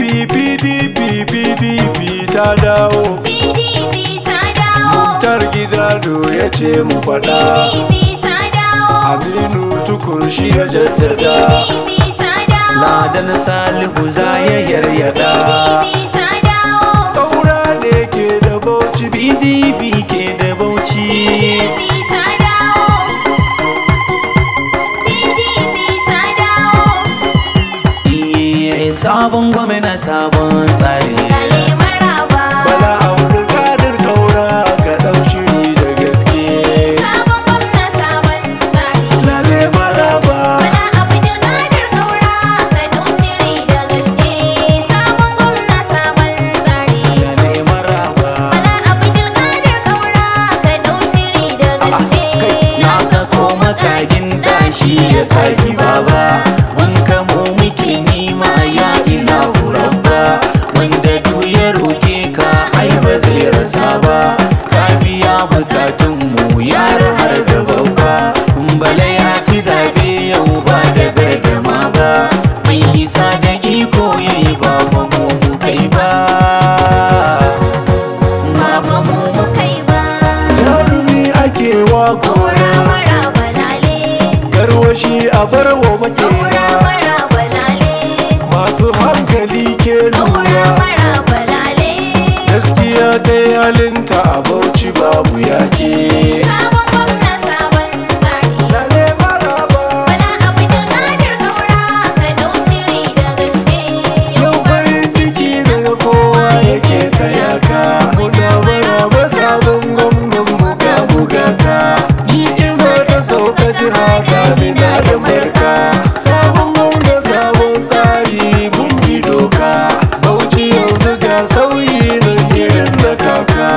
PDP ta dawo. PDP ta dawo. Muktar Gidado ya ce mu faɗa. PDP ta dawo. Aminu Tukur shi ya jaddada. PDP ta dawo. Ladan Salihu za ya yaryada. PDP ta dawo. Kaura ne ke da Bauchi. PDP ke da Bauchi. PDP ta dawo. PDP ta dawo. Sabon gwamna sabon tsari. Lale maraba. Bala Abdulkadir Kaura ka ɗau shiri da gaske. Sabon gwamna sabon tsari. Lale maraba. Bala Abdulkadir Kaura ka ɗau shiri da gaske. Sabon gwamna sabon tsari. Lale maraba. Bala Abdulkadir Kaura ka ɗau shiri da gaske. Na sako makagin dashi ya kagi baba. Wanka mu muke nima ya ina rabba. Wanda duk ya roke ka ai ba zai rasa ba. Ka biya bukatun mu yaro har da babba. Bala ya ci zabe yau ba da gardama ba. Mai isa da iko yayi baba mu kai ba. Baba mu mukai ba. Jarumi ake wa Kaura kora. maraba lale. Garwashi a barwa Kaura makera. maraba lale. Masu hankali ke Kaura lura. maraba lale. Gaskiya ta yi halinta a Bauchi babu yake. Sabon gwamna sabon tsari. Lale maraba. Bala Abdulkadir Kaura ka ɗau shiri da gaske. Yau farin ciki daga kowa yake ta yaka. Muna maraba sabon gwamnan mu ga bugaka. Ni'ima ta sauka jiha damina da marka. Sabon gwamna sabon tsari mun bi doka. Bauchi yanzu ga sauyi na irin na kaka.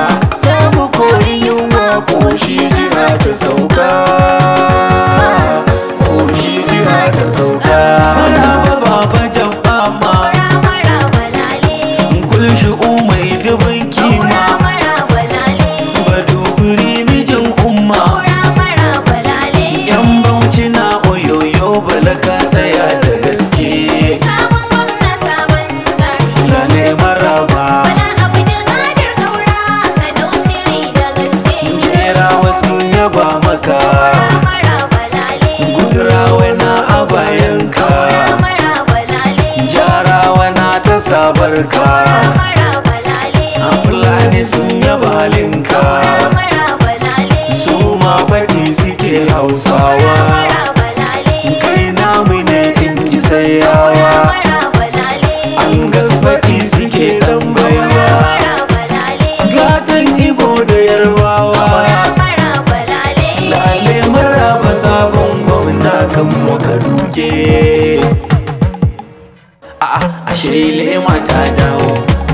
Za mu kori yunwa koshi jiha ta sauka. Koshi jiha ta sauka. Maraba baba jambama. Kaura maraba lale. Kulshu umai dubin kima. Kaura maraba lale. Baduguri mijin umma. Kaura maraba lale. Yan Bauchi na oyoyo balaka tsaya da gaske. Sabon gwamna sabon tsari. Lale maraba. Bala Abdulkadir Kaura ka ɗau shiri da gaske. Kera wasu yaba maka. Maraba lale. Gudurawa na a bayanka. Maraba lale. Jarawa na ta sabarka. Maraba lale. A Fulani sun yaba halinka. Maraba lale. Su ma faɗi suke Hausawa. Maraba lale. Kai namu ne in ji sayawa. Maraba lale. An gasfaɗi suke ɗan baiwa. Maraba lale. Gatan Ibo da Yarbawa. Maraba lale. Lale maraba sabon gwamna kan muka duke. Ashe lema ta dawo,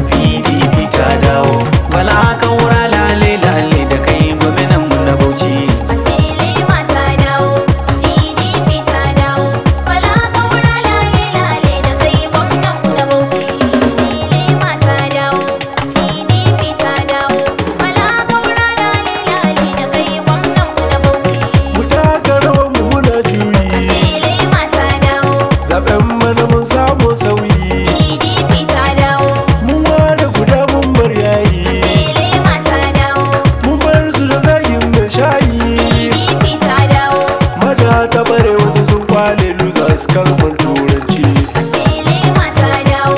PDP ta dawo. Bala Kaura lale lale da kai gwamnan mu na Bauchi. Ashile mata dawo. PDP ta dawo. Bala Kaura lale lale da kai gwamnan mu na Bauchi. Ashile mata dawo. PDP ta dawo. Bala Kaura lale lale da kai gwamnan mu na Bauchi. Mu taka rawar mu muna juyi. Ashile mata dawo. Zaben mana mun samu sauyi. PDP ta dawo. Mun ware guda mun bar yayi. Ashile mata dawo. Mun bar su da zagin mai shayi. PDP ta dawo. Mata ta bare wasu sun kwale losers kalmar turanci. Ashile mata dawo.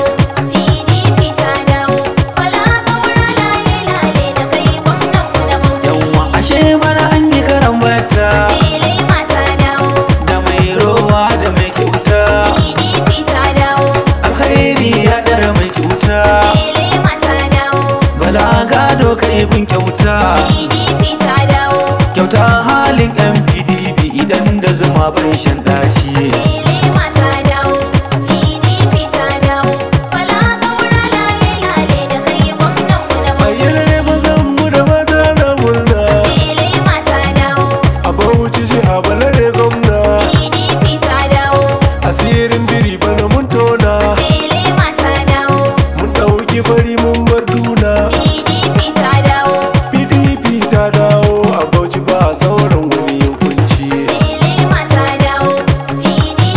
PDP ta dawo. Bala Kaura lale lale da kai gwamnan mu na Bauchi. Yawwa ashe bana an yi karan bata. Ashile mata dawo. Da mai rowa da mai kyauta. PDP ta dawo. Alkhairi ya dara mai kyauta. Ashile mata dawo. Bala gado kai bin kyauta. PDP ta dawo. Kyauta halin yan PDP idan da zuma ban shan daci. Ashile mata dawo. PDP ta dawo. Bala Kaura lale lale da kai gwamnan mu na Bauchi. Ayyana mazan mu da mata na murna. Ashile mata dawo. A Bauchi jiha balare gwamna. PDP ta dawo. Asirin biri bana mun tona. Ashile mata dawo. Mun ɗauki fari mun bar duna. PDP ta dawo. PDP ta dawo a Bauchi ba sauran wani yankunci. Ashile mata dawo. PDP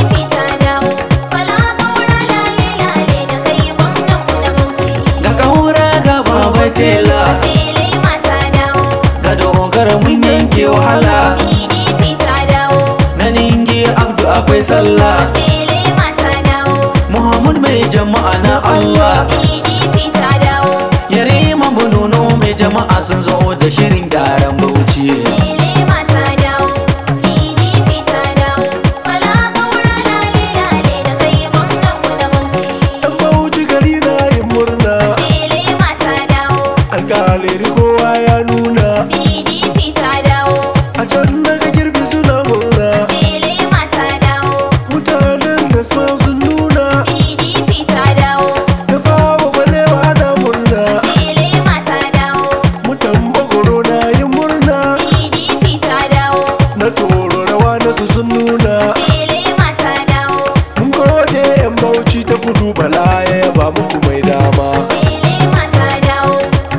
sallah. Sele mata dawo. Muhammad mai jama'a na Allah. PDP ta dawo. Yarima Bununu mai jama'a sun zo da shirin gyaran Bauchi. Sele mata dawo. PDP ta dawo. Bala Kaura lale lale da kai gwamnan mu na Bauchi. Yan Bauchi gari na yin murna, Sele mata dawo. alƙalin kowa ya nuna, PDP ta dawo. a can daga girbi suna murna, Sele mata dawo. mutanen da sun nuna, PDP ta dawo. da fawa balewa na murna, Sele mata dawo. mutan bagoro na yin murna, PDP ta dawo. na toro rawa nasu sun nuna. Sele mata dawo. Mun gode yan Bauchi ta kudu, Bala ya yaba muku mai dama. Sele mata dawo.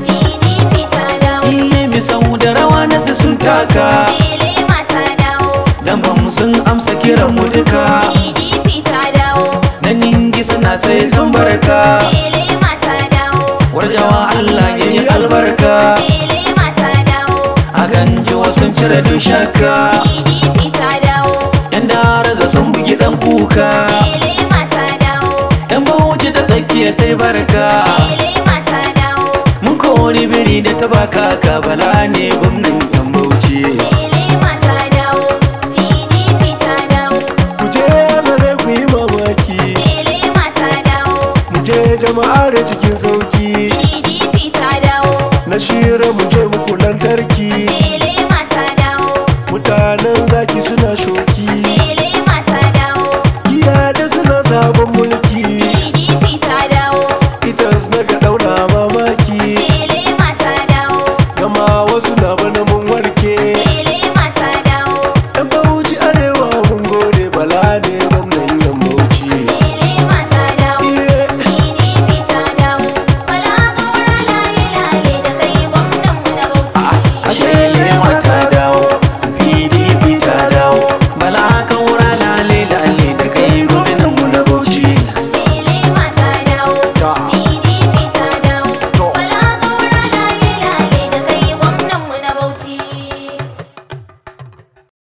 PDP ta dawo. Iye mi sau da rawa nasu sun taka. Sele mata dawo. Dan bamu sun amsa kiran mu duka. PDP ta dawo. Na ningi suna sai sun barka. Sele mata dawo. Warjawa Allah ya yi albarka. Sele mata dawo. A ganji wasu cire duk shakka. PDP ta dawo. Yan daraja sun bugi dan kuka. Sele mata dawo. Yan Bauchi ta tsakiya sai barka. Sele mata dawo. Mun kori biri da tabaka ka Bala ne gwamnan yan Bauchi. Sele mata dawo. PDP ta dawo. Ku je bare ku yi mamaki, Sele mata dawo. mu je jama'a da cikin sauki.